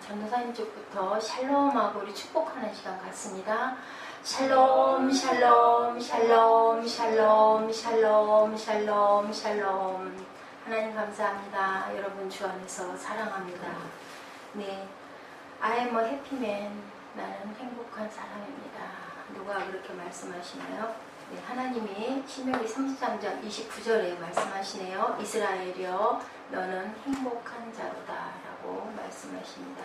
전도사님 쪽부터 샬롬하고 우리 축복하는 시간 같습니다. 샬롬 샬롬 샬롬 샬롬 샬롬 샬롬 샬롬. 하나님 감사합니다. 여러분 주 안에서 사랑합니다. 네, I am a happy man. 나는 행복한 사람입니다. 누가 그렇게 말씀하시나요? 네, 하나님이 신명기 33장 29절에 말씀하시네요. 이스라엘이여 너는 행복한 자로다 라고 말씀하십니다.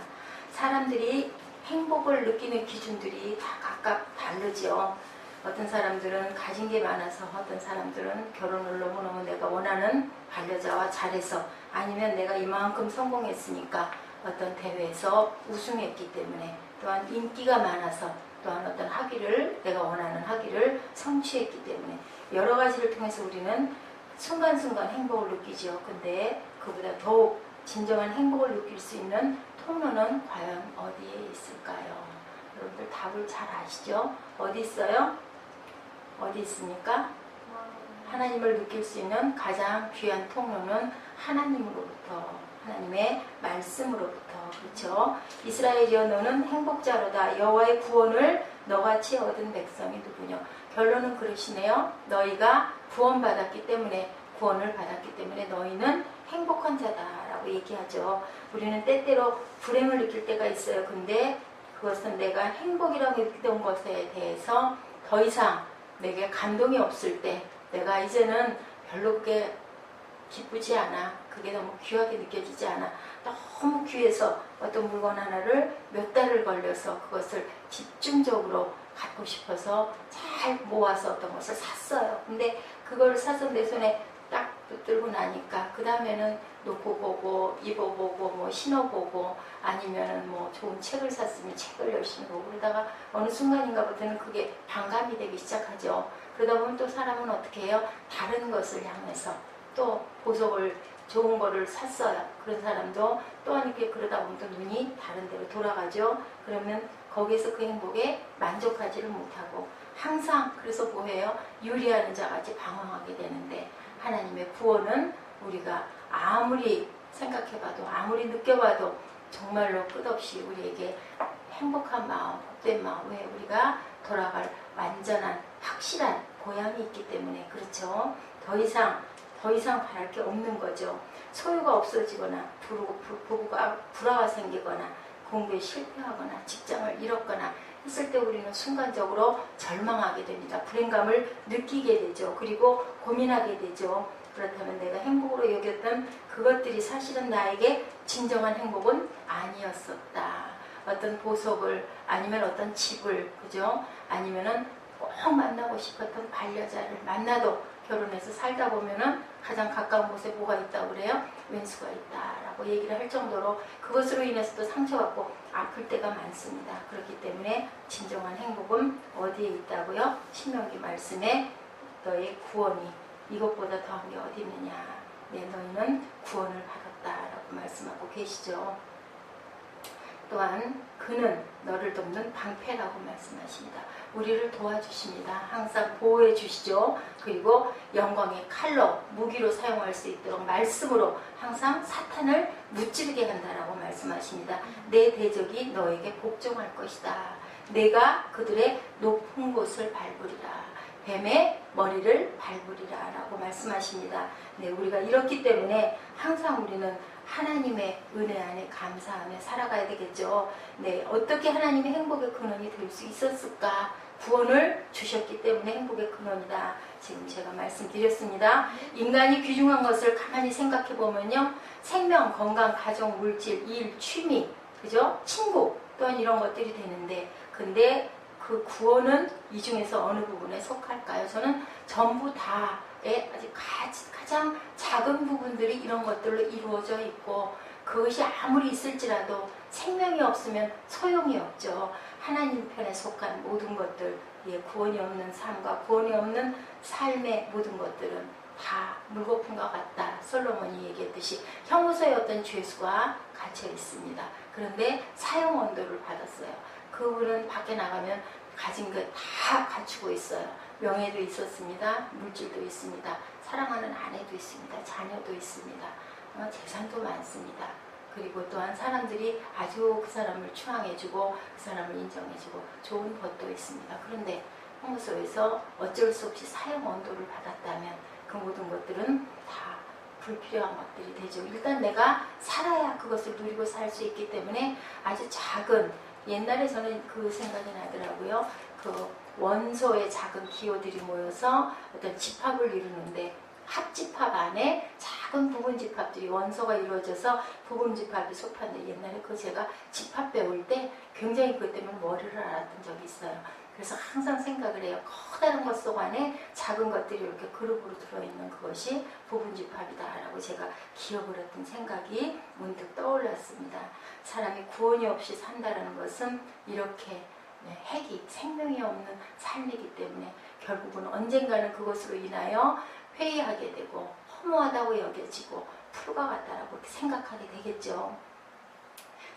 사람들이 행복을 느끼는 기준들이 다 각각 다르죠. 어떤 사람들은 가진 게 많아서, 어떤 사람들은 결혼을 너무너무 내가 원하는 반려자와 잘해서, 아니면 내가 이만큼 성공했으니까 어떤 대회에서 우승했기 때문에, 또한 인기가 많아서, 또한 어떤 학위를, 내가 원하는 학위를 성취했기 때문에 여러 가지를 통해서 우리는 순간순간 행복을 느끼죠. 근데 그보다 더욱 진정한 행복을 느낄 수 있는 통로는 과연 어디에 있을까요? 여러분들 답을 잘 아시죠? 어디 있어요? 어디 있습니까? 하나님을 느낄 수 있는 가장 귀한 통로는 하나님으로부터, 하나님의 말씀으로부터. 그렇죠? 이스라엘이여 너는 행복자로다. 여호와의 구원을 너같이 얻은 백성이 누구냐. 결론은 그러시네요. 너희가 구원받았기 때문에, 구원을 받았기 때문에 너희는 행복한 자다라고 얘기하죠. 우리는 때때로 불행을 느낄 때가 있어요. 근데 그것은 내가 행복이라고 느끼던 것에 대해서 더 이상 내게 감동이 없을 때, 내가 이제는 별로 그게 기쁘지 않아, 그게 너무 귀하게 느껴지지 않아, 너무 귀해서 어떤 물건 하나를 몇 달을 걸려서 그것을 집중적으로 갖고 싶어서 잘 모아서 어떤 것을 샀어요. 근데 그걸 사서 내 손에 딱 붙들고 나니까 그 다음에는 놓고 보고, 입어보고, 뭐 신어보고, 아니면은 뭐 좋은 책을 샀으면 책을 열심히 보고, 그러다가 어느 순간인가부터는 그게 반감이 되기 시작하죠. 그러다 보면 또 사람은 어떻게 해요? 다른 것을 향해서 또 보석을, 좋은 거를 샀어요. 그런 사람도 또한 이렇게 그러다 보면 또 눈이 다른 데로 돌아가죠. 그러면 거기에서 그 행복에 만족하지를 못하고 항상, 그래서 뭐예요? 유리하는 자같이 방황하게 되는데, 하나님의 구원은 우리가 아무리 생각해봐도, 아무리 느껴봐도 정말로 끝없이 우리에게 행복한 마음, 복된 마음에 우리가 돌아갈 완전한 확실한 보양이 있기 때문에, 그렇죠? 더 이상 바랄 게 없는 거죠. 소유가 없어지거나, 부부가 불화가 생기거나, 공부에 실패하거나, 직장을 잃었거나 했을 때 우리는 순간적으로 절망하게 됩니다. 불행감을 느끼게 되죠. 그리고 고민하게 되죠. 그렇다면 내가 행복으로 여겼던 그것들이 사실은 나에게 진정한 행복은 아니었었다. 어떤 보석을, 아니면 어떤 집을, 그죠? 아니면은 꼭 만나고 싶었던 반려자를 만나도 결혼해서 살다 보면은 가장 가까운 곳에 뭐가 있다고 그래요? 왼수가 있다라고 얘기를 할 정도로 그것으로 인해서도 상처받고 아플 때가 많습니다. 그렇기 때문에 진정한 행복은 어디에 있다고요? 신명기 말씀에 너의 구원이 이것보다 더한 게 어디 있느냐. 네, 너희는 구원을 받았다라고 말씀하고 계시죠. 또한 그는 너를 돕는 방패라고 말씀하십니다. 우리를 도와주십니다. 항상 보호해 주시죠. 그리고 영광의 칼로, 무기로 사용할 수 있도록 말씀으로 항상 사탄을 무찌르게 한다라고 말씀하십니다. 내 대적이 너에게 복종할 것이다. 내가 그들의 높은 곳을 밟으리라. 뱀의 머리를 밟으리라 라고 말씀하십니다. 네, 우리가 이렇기 때문에 항상 우리는 하나님의 은혜 안에 감사하며 살아가야 되겠죠. 네, 어떻게 하나님의 행복의 근원이 될 수 있었을까? 구원을 주셨기 때문에 행복의 근원이다. 지금 제가 말씀드렸습니다. 인간이 귀중한 것을 가만히 생각해 보면요, 생명, 건강, 가정, 물질, 일, 취미, 그죠? 친구, 또한 이런 것들이 되는데, 근데 그 구원은 이 중에서 어느 부분에 속할까요? 저는 전부 다의 가장 작은 부분들이 이런 것들로 이루어져 있고, 그것이 아무리 있을지라도 생명이 없으면 소용이 없죠. 하나님 편에 속한 모든 것들, 구원이 없는 삶과 구원이 없는 삶의 모든 것들은 다 물거품과 같다. 솔로몬이 얘기했듯이 형무소에 어떤 죄수가 갇혀 있습니다. 그런데 사형 언도를 받았어요. 그분은 밖에 나가면 가진 것 다 갖추고 있어요. 명예도 있었습니다. 물질도 있습니다. 사랑하는 아내도 있습니다. 자녀도 있습니다. 재산도 많습니다. 그리고 또한 사람들이 아주 그 사람을 추앙해주고 그 사람을 인정해주고 좋은 것도 있습니다. 그런데 형무소에서 어쩔 수 없이 사형 언도를 받았다면 그 모든 것들은 다 불필요한 것들이 되죠. 일단 내가 살아야 그것을 누리고 살 수 있기 때문에 아주 작은, 옛날에 저는 그 생각이 나더라고요. 그 원소의 작은 기호들이 모여서 어떤 집합을 이루는데 합집합 안에 작은 부분 집합들이 원소가 이루어져서 부분 집합이 속하는데, 옛날에 그 제가 집합 배울 때 굉장히 그것 때문에 머리를 앓았던 적이 있어요. 그래서 항상 생각을 해요. 커다란 것 속 안에 작은 것들이 이렇게 그룹으로 들어있는 그것이 부분 집합이다라고 제가 기억을 했던 생각이 문득 떠올랐습니다. 사람이 구원이 없이 산다는 것은 이렇게 핵이, 생명이 없는 삶이기 때문에 결국은 언젠가는 그것으로 인하여 회의하게 되고 허무하다고 여겨지고 풀과 같다라고 생각하게 되겠죠.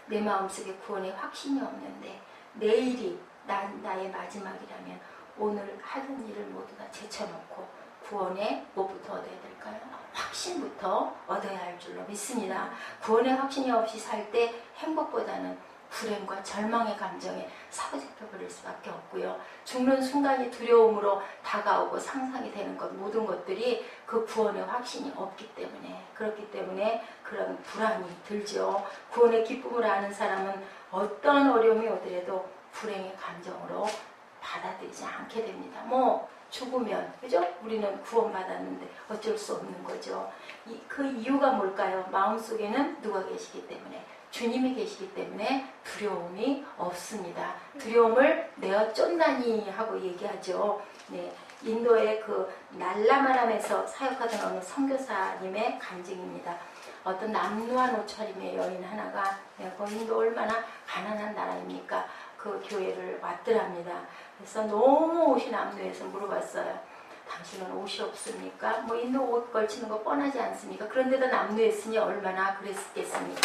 내 마음속에 구원의 확신이 없는데 내일이 나의 마지막이라면 오늘 하던 일을 모두 다 제쳐놓고 구원의 뭐부터 얻어야 될까요? 확신부터 얻어야 할 줄로 믿습니다. 구원의 확신이 없이 살 때 행복보다는 불행과 절망의 감정에 사로잡혀 버릴 수밖에 없고요. 죽는 순간이 두려움으로 다가오고 상상이 되는 것, 모든 것들이 그 구원의 확신이 없기 때문에, 그렇기 때문에 그런 불안이 들죠. 구원의 기쁨을 아는 사람은 어떤 어려움이 오더라도 불행의 감정으로 받아들이지 않게 됩니다. 죽으면, 그죠? 우리는 구원받았는데 어쩔 수 없는 거죠. 그 이유가 뭘까요? 마음속에는 누가 계시기 때문에, 주님이 계시기 때문에 두려움이 없습니다. 두려움을 내어 쫓나니 하고 얘기하죠. 네, 인도의 그 날라마람에서 사역하던 어느 선교사님의 간증입니다. 어떤 남루한 옷차림의 여인 하나가, 인도 얼마나 가난한 나라입니까? 그 교회를 왔더랍니다. 그래서 너무 옷이 남루해서 물어봤어요. 당신은 옷이 없습니까? 인도 옷 걸치는 거 뻔하지 않습니까? 그런데도 남루했으니 얼마나 그랬겠습니까?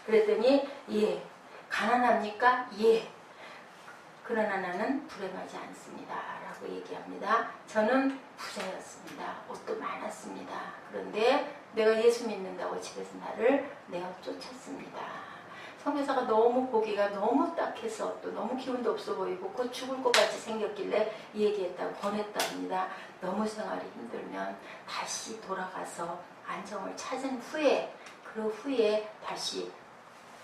그랬더니 예. 가난합니까? 예. 그러나 나는 불행하지 않습니다 라고 얘기합니다. 저는 부자였습니다. 옷도 많았습니다. 그런데 내가 예수 믿는다고 집에서 나를 내어 쫓았습니다. 선교사가 너무 보기가 너무 딱해서 또 너무 기운도 없어 보이고 곧 죽을 것 같이 생겼길래 이 얘기했다고 권했답니다. 너무 생활이 힘들면 다시 돌아가서 안정을 찾은 후에, 그 후에 다시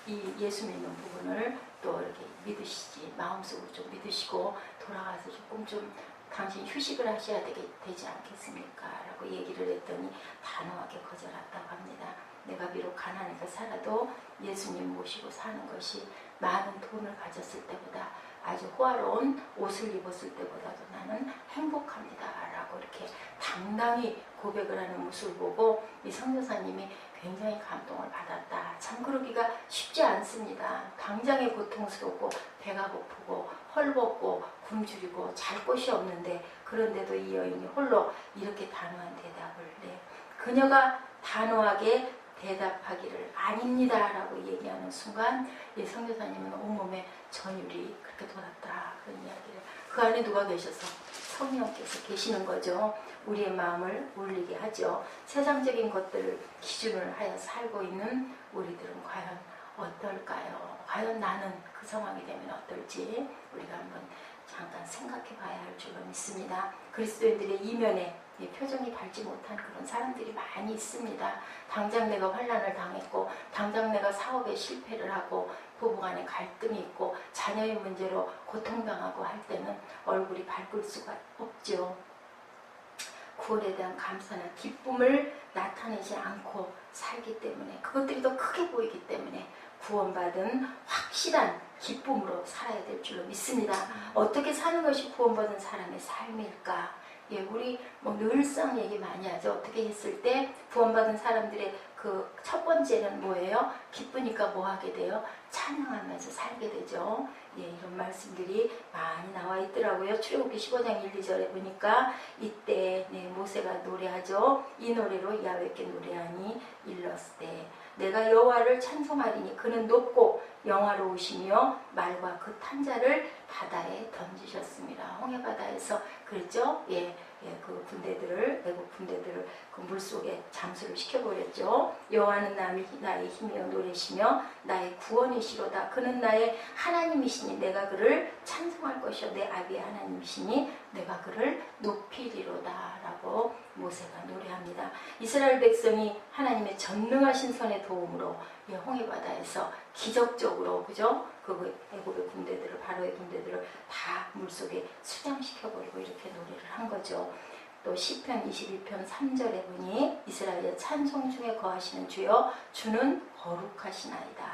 이 예수 믿는 부분을 또 이렇게 믿으시지, 마음속으로 좀 믿으시고 돌아가서 조금 좀 당신 휴식을 하셔야 되지 않겠습니까? 라고 얘기를 했더니 단호하게 거절했다고 합니다. 내가 비록 가난해서 살아도 예수님 모시고 사는 것이 많은 돈을 가졌을 때보다, 아주 호화로운 옷을 입었을 때보다도 나는 행복합니다 라고 이렇게 당당히 고백을 하는 모습을 보고 이 선교사님이 굉장히 감동을 받았다. 참 그러기가 쉽지 않습니다. 당장에 고통스럽고 배가 고프고 헐벗고 굶주리고 잘 곳이 없는데, 그런데도 이 여인이 홀로 이렇게 단호한 대답을 해. 그녀가 단호하게 대답하기를 아닙니다 라고 얘기하는 순간 이 선교사님은 온몸에 전율이 그렇게 돌았다, 그런 이야기를. 그 안에 누가 계셔서? 성령께서 계시는 거죠. 우리의 마음을 울리게 하죠. 세상적인 것들을 기준을 하여 살고 있는 우리들은 과연 어떨까요? 과연 나는 그 상황이 되면 어떨지 우리가 한번 잠깐 생각해 봐야 할 줄로 믿습니다. 그리스도인들의 이면에 표정이 밝지 못한 그런 사람들이 많이 있습니다. 당장 내가 환난을 당했고, 당장 내가 사업에 실패를 하고, 부부간에 갈등이 있고, 자녀의 문제로 고통당하고 할 때는 얼굴이 밝을 수가 없죠. 구원에 대한 감사나 기쁨을 나타내지 않고 살기 때문에, 그것들이 더 크게 보이기 때문에 구원받은 확실한 기쁨으로 살아야 될 줄로 믿습니다. 어떻게 사는 것이 구원받은 사람의 삶일까? 우리 늘상 얘기 많이 하죠. 어떻게 했을 때 구원받은 사람들의 그 첫 번째는 뭐예요? 기쁘니까 뭐 하게 돼요? 찬양하면서 살게 되죠. 이런 말씀들이 많이 나와 있더라고요. 출애굽기 15장 1, 2절에 보니까 이때 모세가 노래하죠. 이 노래로 야훼께 노래하니 일렀을 때 내가 여호와를 찬송하리니 그는 높고 영화로우시며 말과 그 탄자를 바다에 던지셨습니다. 홍해바다에서 그랬죠? 그 군대들을, 애국 군대들을 그 물속에 잠수를 시켜버렸죠. 여호와는 나의 힘이여 노래시며 나의 구원이시로다. 그는 나의 하나님이시니 내가 그를 찬송할 것이요 내 아비의 하나님이시니 내가 그를 높이리로다 라고 모세가 노래합니다. 이스라엘 백성이 하나님의 전능하신 손의 도움으로 홍해바다에서 기적적으로 그죠? 그 애국의 군대들을, 바로의 군대들을 다 물속에 수장시켜버리고 이렇게 노래를 한 거죠. 또 시편 22편 3절에 보니 이스라엘의 찬송 중에 거하시는 주여 주는 거룩하시나이다.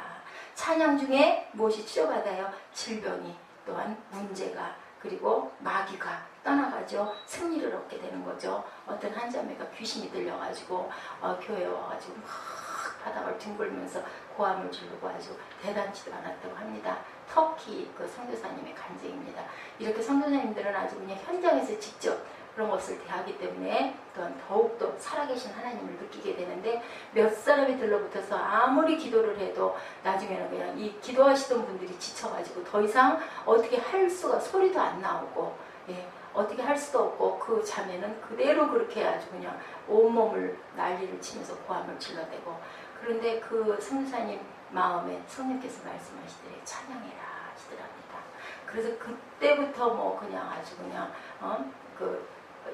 찬양 중에 무엇이 치료받아요? 질병이, 또한 문제가, 그리고 마귀가 떠나가죠. 승리를 얻게 되는 거죠. 어떤 한 자매가 귀신이 들려가지고 교회에 와가지고 막 바닥을 뒹굴면서 고함을 지르고 아주 대단치도 않았다고 합니다. 터키 그 선교사님의 간증입니다. 이렇게 선교사님들은 아주 그냥 현장에서 직접 그런 것을 대하기 때문에 또한 더욱더 살아계신 하나님을 느끼게 되는데, 몇 사람이 들러붙어서 아무리 기도를 해도 나중에는 그냥 이 기도하시던 분들이 지쳐가지고 더 이상 어떻게 할 수가, 소리도 안 나오고 어떻게 할 수도 없고 그 자매는 그대로 그렇게 아주 그냥 온몸을 난리를 치면서 고함을 질러대고, 그런데 그 선교사님 마음에 성령께서 말씀하시더래 찬양해라 하시더랍니다. 그래서 그때부터 뭐 그냥 아주 그냥 그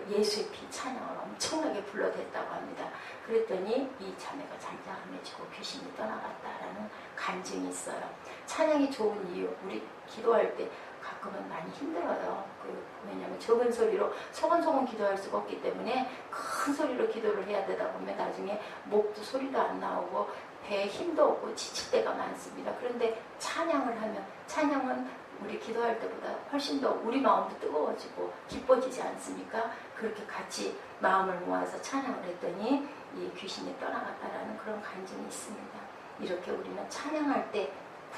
예수의 피 찬양을 엄청나게 불러댔다고 합니다. 그랬더니 이 자매가 잠잠해지고 귀신이 떠나갔다라는 간증이 있어요. 찬양이 좋은 이유, 우리 기도할 때 가끔은 많이 힘들어요. 왜냐하면 적은 소리로 소곤소곤 기도할 수가 없기 때문에 큰 소리로 기도를 해야 되다 보면 나중에 목도 소리도 안 나오고 배에 힘도 없고 지칠 때가 많습니다. 그런데 찬양을 하면, 찬양은 우리 기도할 때보다 훨씬 더 우리 마음도 뜨거워지고 기뻐지지 않습니까? 그렇게 같이 마음을 모아서 찬양을 했더니 이 귀신이 떠나갔다라는 그런 간증이 있습니다. 이렇게 우리는 찬양할 때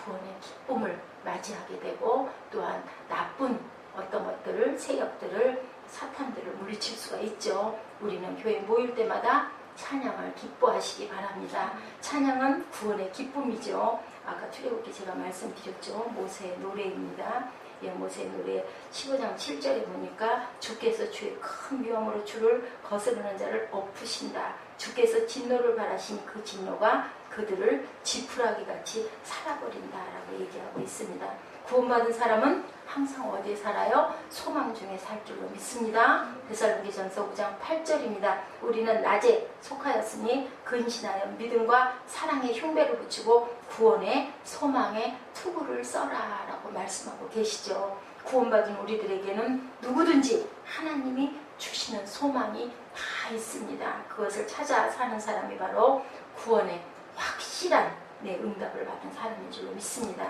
구원의 기쁨을 맞이하게 되고, 또한 나쁜 어떤 것들을, 세력들을, 사탄들을 물리칠 수가 있죠. 우리는 교회 모일 때마다 찬양을 기뻐하시기 바랍니다. 찬양은 구원의 기쁨이죠. 아까 출애굽기 제가 말씀드렸죠. 모세의 노래입니다. 모세의 노래 15장 7절에 보니까 주께서 주의 큰 위엄으로 주를 거스르는 자를 엎으신다. 주께서 진노를 바라시니 그 진노가 그들을 지푸라기 같이 살아버린다라고 얘기하고 있습니다. 구원받은 사람은 항상 어디에 살아요? 소망 중에 살 줄로 믿습니다. 데살로니가전서 5장 8절입니다. 우리는 낮에 속하였으니 근신하여 믿음과 사랑의 흉배를 붙이고 구원의 소망의 투구를 써라 라고 말씀하고 계시죠. 구원받은 우리들에게는 누구든지 하나님이 주시는 소망이 다 있습니다. 그것을 찾아 사는 사람이 바로 구원의 확실한 응답을 받은 사람인 줄로 믿습니다.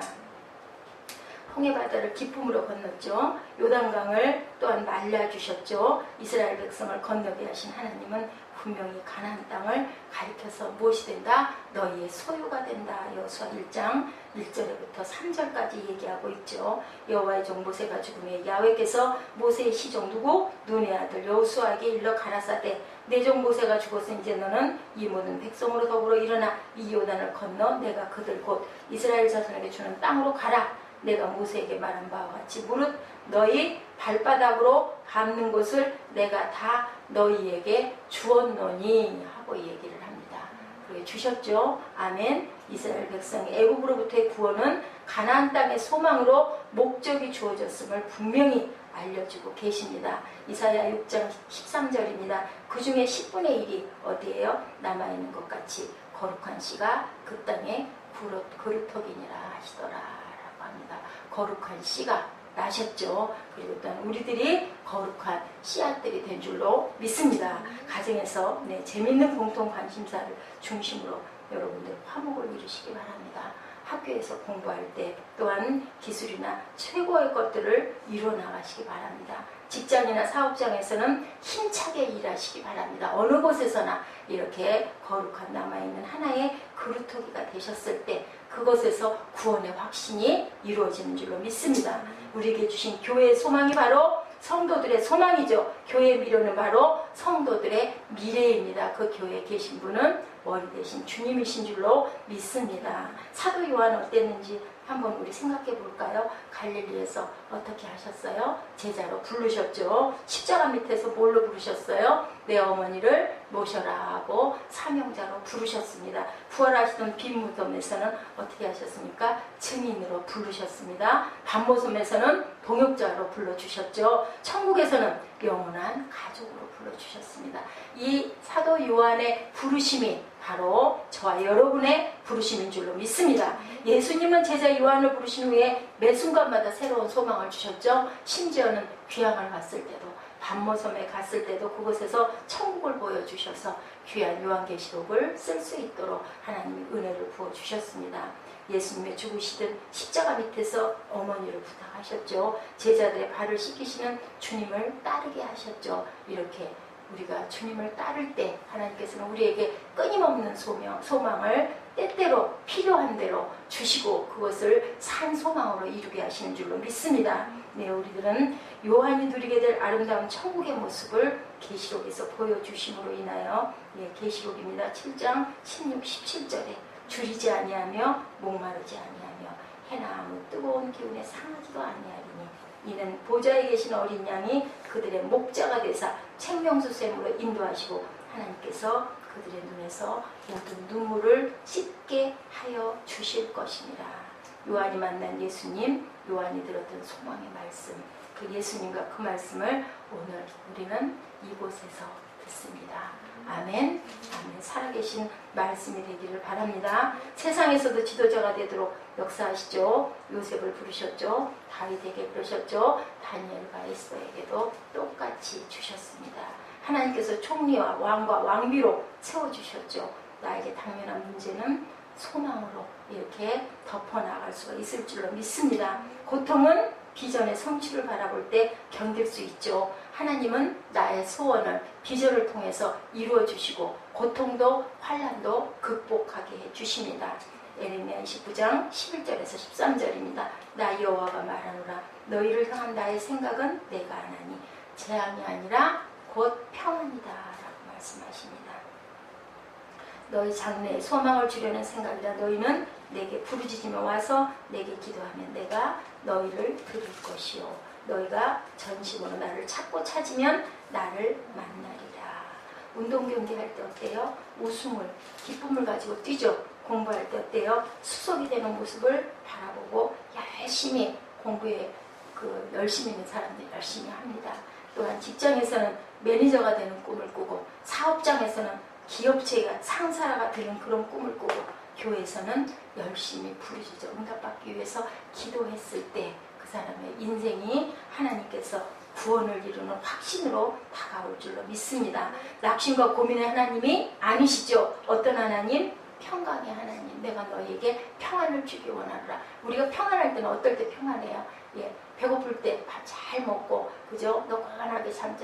홍해바다를 기쁨으로 건넜죠. 요단강을 또한 말려주셨죠. 이스라엘 백성을 건너게 하신 하나님은 분명히 가나안 땅을 가리켜서 무엇이 된다? 너희의 소유가 된다. 여호수아 1장 1절부터 3절까지 얘기하고 있죠. 여호와의 종 모세가 죽음에 야훼께서 모세의 시종 누구? 눈의 아들 여호수아에게 일러 가라사대 내 종 모세가 죽어서 이제 너는 이 모든 백성으로 더불어 일어나 이 요단을 건너 내가 그들 곧 이스라엘 자손에게 주는 땅으로 가라. 내가 모세에게 말한 바와 같이 무릇 너희 발바닥으로 밟는 곳을 내가 다 너희에게 주었노니 하고 얘기를 합니다. 그렇게 주셨죠. 아멘. 이스라엘 백성의 애국으로부터의 구원은 가나안 땅의 소망으로 목적이 주어졌음을 분명히 알려주고 계십니다. 이사야 6장 13절입니다. 그 중에 10분의 1이 어디에요? 남아있는 것 같이 거룩한 씨가 그 땅에 그루터기니라 하시더라. 합니다. 거룩한 씨가 나셨죠. 그리고 또한 우리들이 거룩한 씨앗들이 된 줄로 믿습니다. 가정에서 재밌는 공통 관심사를 중심으로 여러분들 화목을 이루시기 바랍니다. 학교에서 공부할 때 또한 기술이나 최고의 것들을 이루어 나가시기 바랍니다. 직장이나 사업장에서는 힘차게 일하시기 바랍니다. 어느 곳에서나 이렇게 거룩한 남아있는 하나의 그루터기가 되셨을 때 그것에서 구원의 확신이 이루어지는 줄로 믿습니다. 우리에게 주신 교회의 소망이 바로 성도들의 소망이죠. 교회의 미래는 바로 성도들의 미래입니다. 그 교회에 계신 분은 머리 대신 주님이신 줄로 믿습니다. 사도 요한 어땠는지 한번 우리 생각해 볼까요? 갈릴리에서 어떻게 하셨어요? 제자로 부르셨죠. 십자가 밑에서 뭘로 부르셨어요? 내 어머니를 모셔라 하고 사명자로 부르셨습니다. 부활하시던 빈 무덤에서는 어떻게 하셨습니까? 증인으로 부르셨습니다. 밤모섬에서는 동역자로 불러주셨죠. 천국에서는 영원한 가족으로 불러주셨습니다. 이 사도 요한의 부르심이 바로 저와 여러분의 부르심인 줄로 믿습니다. 예수님은 제자 요한을 부르신 후에 매 순간마다 새로운 소망을 주셨죠. 심지어는 귀향을 갔을 때도, 밤모섬에 갔을 때도 그곳에서 천국을 보여주셔서 귀한 요한계시록을 쓸 수 있도록 하나님이 은혜를 부어주셨습니다. 예수님의 죽으시던 십자가 밑에서 어머니를 부탁하셨죠. 제자들의 발을 씻기시는 주님을 따르게 하셨죠. 이렇게 우리가 주님을 따를 때 하나님께서는 우리에게 끊임없는 소망을 때때로 필요한 대로 주시고 그것을 산 소망으로 이루게 하시는 줄로 믿습니다. 네, 우리들은 요한이 누리게 될 아름다운 천국의 모습을 계시록에서 보여주심으로 인하여, 계시록입니다. 7장 16, 17절에 줄이지 아니하며 목마르지 아니하며 해나 아무 뜨거운 기운에 상하지도 아니하리니 이는 보좌에 계신 어린 양이 그들의 목자가 되사 생명수샘으로 인도하시고 하나님께서 그들의 눈에서 모든 눈물을 씻게 하여 주실 것이니라. 요한이 만난 예수님, 요한이 들었던 소망의 말씀, 그 예수님과 그 말씀을 오늘 우리는 이곳에서 듣습니다. 아멘. 아멘. 살아계신 말씀이 되기를 바랍니다. 세상에서도 지도자가 되도록 역사하시죠. 요셉을 부르셨죠. 다윗에게 부르셨죠. 다니엘과 에스더에게도 똑같이 주셨습니다. 하나님께서 총리와 왕과 왕비로 세워주셨죠. 나에게 당면한 문제는 소망으로 이렇게 덮어나갈 수가 있을 줄로 믿습니다. 고통은 비전의 성취를 바라볼 때 견딜 수 있죠. 하나님은 나의 소원을 비전을 통해서 이루어 주시고 고통도 환난도 극복하게 해 주십니다. 예레미야 29장 11절에서 13절입니다. 나 여호와가 말하노라 너희를 향한 나의 생각은 내가 아나니 재앙이 아니라 곧 평안이다 라고 말씀하십니다. 너희 장래에 소망을 주려는 생각이라. 너희는 내게 부르짖으며 와서 내게 기도하면 내가 너희를 들을 것이요 너희가 전심으로 나를 찾고 찾으면 나를 만나리라. 운동 경기할 때 어때요? 웃음을, 기쁨을 가지고 뛰죠. 공부할 때 어때요? 수석이 되는 모습을 바라보고 열심히 공부에 열심히 있는 사람들이 열심히 합니다. 또한 직장에서는 매니저가 되는 꿈을 꾸고, 사업장에서는 기업체가 상사가 되는 그런 꿈을 꾸고, 교회에서는 열심히 부르짖어 응답받기 위해서 기도했을 때 그 사람의 인생이 하나님께서 구원을 이루는 확신으로 다가올 줄로 믿습니다. 낙심과 고민의 하나님이 아니시죠. 어떤 하나님? 평강의 하나님. 내가 너희에게 평안을 주기 원하노라. 우리가 평안할 때는 어떨 때 평안해요? 배고플 때 밥 잘 먹고, 그죠? 노곤하게 잠이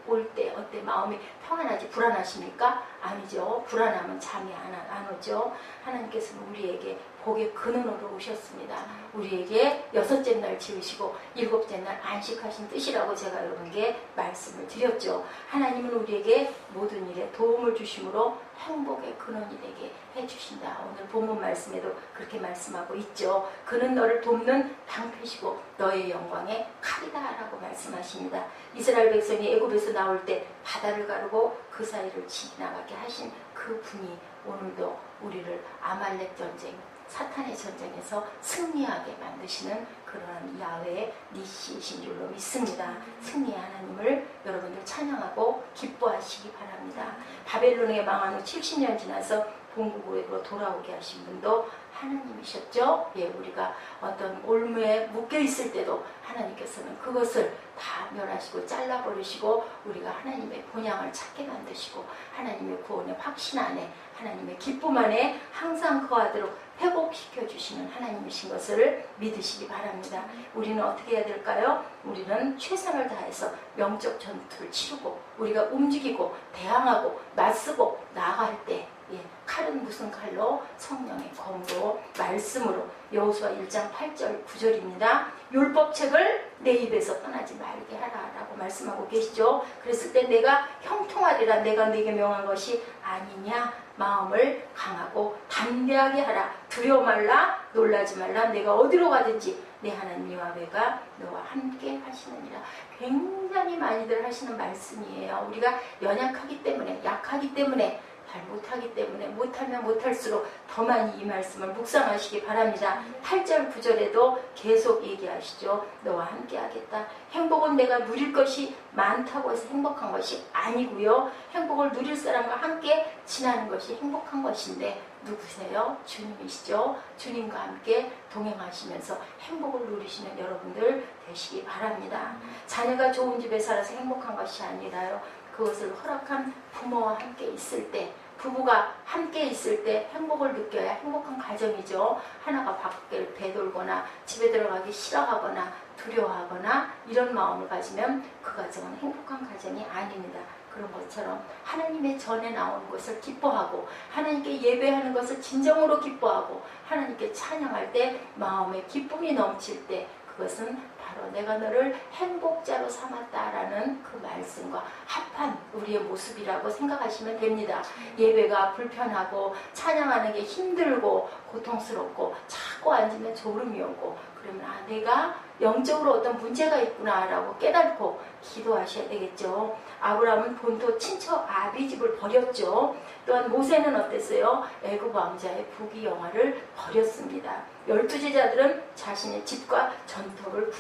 올 때 어때? 마음이 평안하지? 불안하십니까? 아니죠. 불안하면 잠이 안 오죠. 하나님께서는 우리에게 복의 근원으로 오셨습니다. 우리에게 6째 날 지으시고 7째 날 안식하신 뜻이라고 제가 여러분께 말씀을 드렸죠. 하나님은 우리에게 모든 일에 도움을 주심으로 행복의 근원이 되게 해주신다. 오늘 본문 말씀에도 그렇게 말씀하고 있죠. 그는 너를 돕는 방패시고 너의 영광의 칼이다 라고 말씀하십니다. 이스라엘 백성이 애굽에서 나올 때 바다를 가르고 그 사이를 지나가게 하신 그 분이 오늘도 우리를 아말렉 전쟁, 사탄의 전쟁에서 승리하게 만드시는 그러한 야훼의 니시이신 줄로 믿습니다. 승리의 하나님을 여러분들 찬양하고 기뻐하시기 바랍니다. 바벨론에 망한 후 70년 지나서 본국으로 돌아오게 하신 분도 하나님이셨죠. 우리가 어떤 올무에 묶여 있을 때도 하나님께서는 그것을 다 멸하시고 잘라버리시고 우리가 하나님의 본향을 찾게 만드시고 하나님의 구원의 확신 안에, 하나님의 기쁨 안에 항상 거하도록 회복시켜 주시는 하나님이신 것을 믿으시기 바랍니다. 우리는 어떻게 해야 될까요? 우리는 최선을 다해서 영적 전투를 치르고 우리가 움직이고 대항하고 맞서고 나아갈 때 예, 칼은 무슨 칼로? 성령의 검으로, 말씀으로. 여호수아 1장 8절 9절입니다. 율법책을 내 입에서 떠나지 말게 하라라고 말씀하고 계시죠. 그랬을 때 내가 형통하리라, 내가 네게 명한 것이 아니냐? 마음을 강하고 담대하게 하라. 두려워 말라, 놀라지 말라. 내가 어디로 가든지 내 하나님 여호와가 너와 함께 하시느니라. 굉장히 많이들 하시는 말씀이에요. 우리가 연약하기 때문에, 약하기 때문에, 잘 못하기 때문에, 못하면 못할수록 더 많이 이 말씀을 묵상하시기 바랍니다. 8절 9절에도 계속 얘기하시죠. 너와 함께 하겠다. 행복은 내가 누릴 것이 많다고 해서 행복한 것이 아니고요. 행복을 누릴 사람과 함께 지나는 것이 행복한 것인데, 누구세요? 주님이시죠. 주님과 함께 동행하시면서 행복을 누리시는 여러분들 되시기 바랍니다. 자녀가 좋은 집에 살아서 행복한 것이 아니라요, 그것을 허락한 부모와 함께 있을 때, 부부가 함께 있을 때 행복을 느껴야 행복한 가정이죠. 하나가 밖을 배돌거나 집에 들어가기 싫어하거나 두려워하거나 이런 마음을 가지면 그 가정은 행복한 가정이 아닙니다. 그런 것처럼 하나님의 전에 나오는 것을 기뻐하고, 하나님께 예배하는 것을 진정으로 기뻐하고, 하나님께 찬양할 때 마음에 기쁨이 넘칠 때, 그것은 바로 내가 너를 행복자로 삼았다라는 그 말씀과 합한 우리의 모습이라고 생각하시면 됩니다. 예배가 불편하고 찬양하는 게 힘들고 고통스럽고 자꾸 앉으면 졸음이 오고, 그러면 내가 영적으로 어떤 문제가 있구나 라고 깨닫고 기도하셔야 되겠죠. 아브라함은 본토 친척 아비집을 버렸죠. 또한 모세는 어땠어요? 애굽 왕자의 부귀영화를 버렸습니다. 12제자들은 자신의 집과 전통을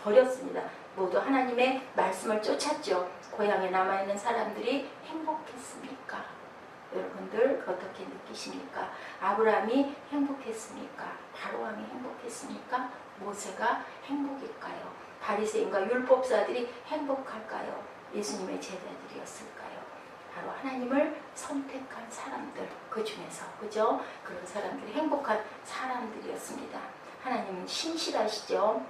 버렸습니다. 모두 하나님의 말씀을 쫓았죠. 고향에 남아있는 사람들이 행복했습니까? 여러분들 어떻게 느끼십니까? 아브라함이 행복했습니까? 바로왕이 행복했습니까? 모세가 행복일까요? 바리새인과 율법사들이 행복할까요? 예수님의 제자들이었을까요? 바로 하나님을 선택한 사람들, 그 중에서, 그죠? 그런 사람들이 행복한 사람들이었습니다. 하나님은 신실하시죠?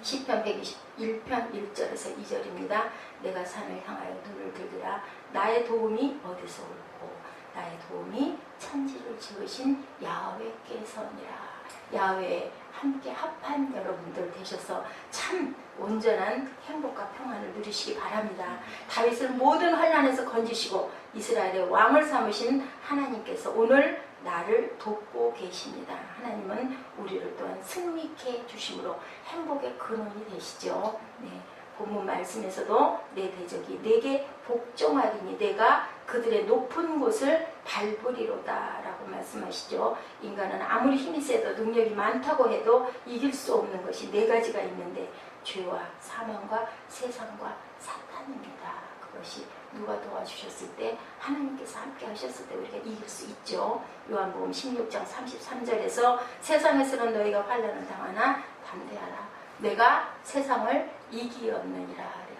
시편 121편 1절에서 2절입니다. 내가 산을 향하여 눈을 들으라. 나의 도움이 어디서 올고 나의 도움이 천지를 지으신 야훼께서니라. 야훼에 함께 합한 여러분들 되셔서 참 온전한 행복과 평안을 누리시기 바랍니다. 다윗을 모든 환난에서 건지시고 이스라엘의 왕을 삼으신 하나님께서 오늘 나를 돕고 계십니다. 하나님은 우리를 또한 승리케 해주심으로 행복의 근원이 되시죠. 네. 본문 말씀에서도 내 대적이 내게 복종하리니 내가 그들의 높은 곳을 밟으리로다 라고 말씀하시죠. 인간은 아무리 힘이 세도 능력이 많다고 해도 이길 수 없는 것이 네 가지가 있는데, 죄와 사망과 세상과 사탄입니다. 그것이 누가 도와주셨을 때, 하나님께서 함께 하셨을 때 우리가 이길 수 있죠. 요한복음 16장 33절에서 세상에서는 너희가 환난을 당하나 담대하라. 내가 세상을 이기었느니라 라고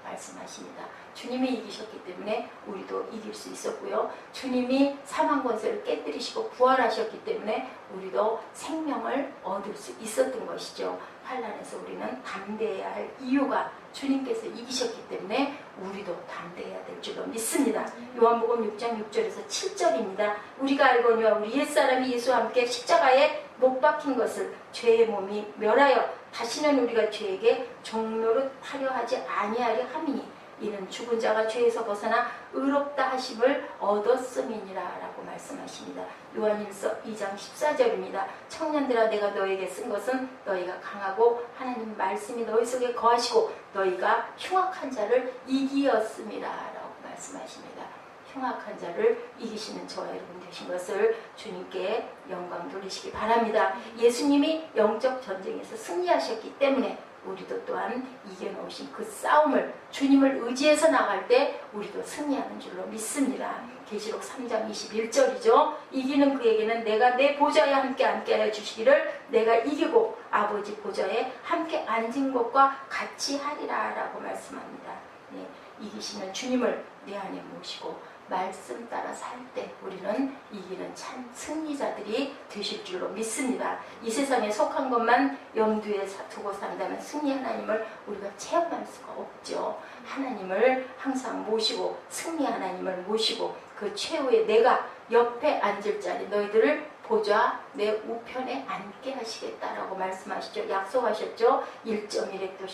말씀하십니다. 주님이 이기셨기 때문에 우리도 이길 수 있었고요. 주님이 사망 권세를 깨뜨리시고 부활하셨기 때문에 우리도 생명을 얻을 수 있었던 것이죠. 환난에서 우리는 담대해야 할 이유가 주님께서 이기셨기 때문에 우리도 담대해야 될 줄로 믿습니다. 요한복음 6장 6절에서 7절입니다. 우리가 알거니와 우리 옛사람이 예수와 함께 십자가에 못 박힌 것을 죄의 몸이 멸하여 다시는 우리가 죄에게 종노릇 하려 하지 아니하려 함이니 이는 죽은 자가 죄에서 벗어나 의롭다 하심을 얻었음이니라 라고 말씀하십니다. 요한일서 2장 14절입니다. 청년들아 내가 너에게 쓴 것은 너희가 강하고 하나님 말씀이 너희 속에 거하시고 너희가 흉악한 자를 이기었음이라 라고 말씀하십니다. 흉악한 자를 이기시는 저와 여러분 되신 것을 주님께 영광 돌리시기 바랍니다. 예수님이 영적 전쟁에서 승리하셨기 때문에 우리도 또한 이겨놓으신 그 싸움을 주님을 의지해서 나갈 때 우리도 승리하는 줄로 믿습니다. 계시록 3장 21절이죠. 이기는 그에게는 내가 내 보좌에 함께하여 주시기를 내가 이기고 아버지 보좌에 함께 앉은 것과 같이 하리라 라고 말씀합니다. 네, 이기시는 주님을 내 안에 모시고 말씀 따라 살 때 우리는 이기는 참 승리자들이 되실 줄로 믿습니다. 이 세상에 속한 것만 염두에 두고 산다면 승리 하나님을 우리가 체험할 수가 없죠. 하나님을 항상 모시고 승리 하나님을 모시고 그 최후의 내가 옆에 앉을 자리 너희들을 보좌 내 우편에 앉게 하시겠다라고 말씀하시죠. 약속하셨죠. 1.1획도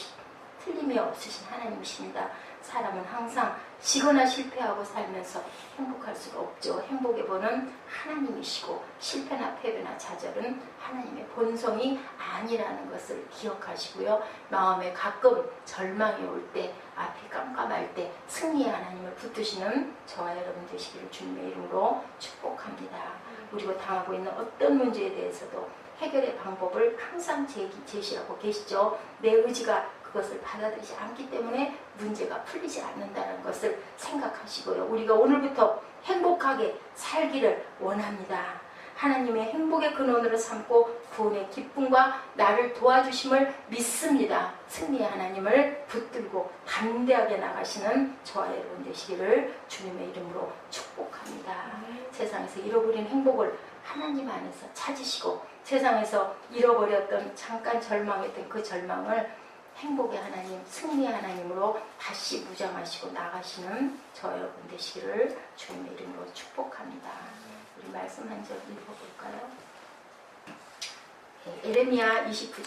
틀림이 없으신 하나님이십니다. 사람은 항상 지거나 실패하고 살면서 행복할 수가 없죠. 행복의 본은 하나님이시고 실패나 패배나 좌절은 하나님의 본성이 아니라는 것을 기억하시고요. 마음에 가끔 절망이 올 때, 앞이 깜깜할 때 승리의 하나님을 붙드시는 저와 여러분 되시기를 주님의 이름으로 축복합니다. 우리가 당하고 있는 어떤 문제에 대해서도 해결의 방법을 항상 제시하고 계시죠. 내 의지가 그것을 받아들이지 않기 때문에 문제가 풀리지 않는다는 것을 생각하시고요. 우리가 오늘부터 행복하게 살기를 원합니다. 하나님의 행복의 근원으로 삼고 구원의 기쁨과 나를 도와주심을 믿습니다. 승리의 하나님을 붙들고 담대하게 나가시는 저와 여러분 되시기를 주님의 이름으로 축복합니다. 세상에서 잃어버린 행복을 하나님 안에서 찾으시고 세상에서 잃어버렸던 잠깐 절망했던 그 절망을 행복의 하나님, 승리의 하나님으로 다시 무장하시고 나가시는 저 여러분 되시기를 주님의 이름으로 축복합니다. 우리 말씀 한 절 읽어볼까요? 에레미야 29장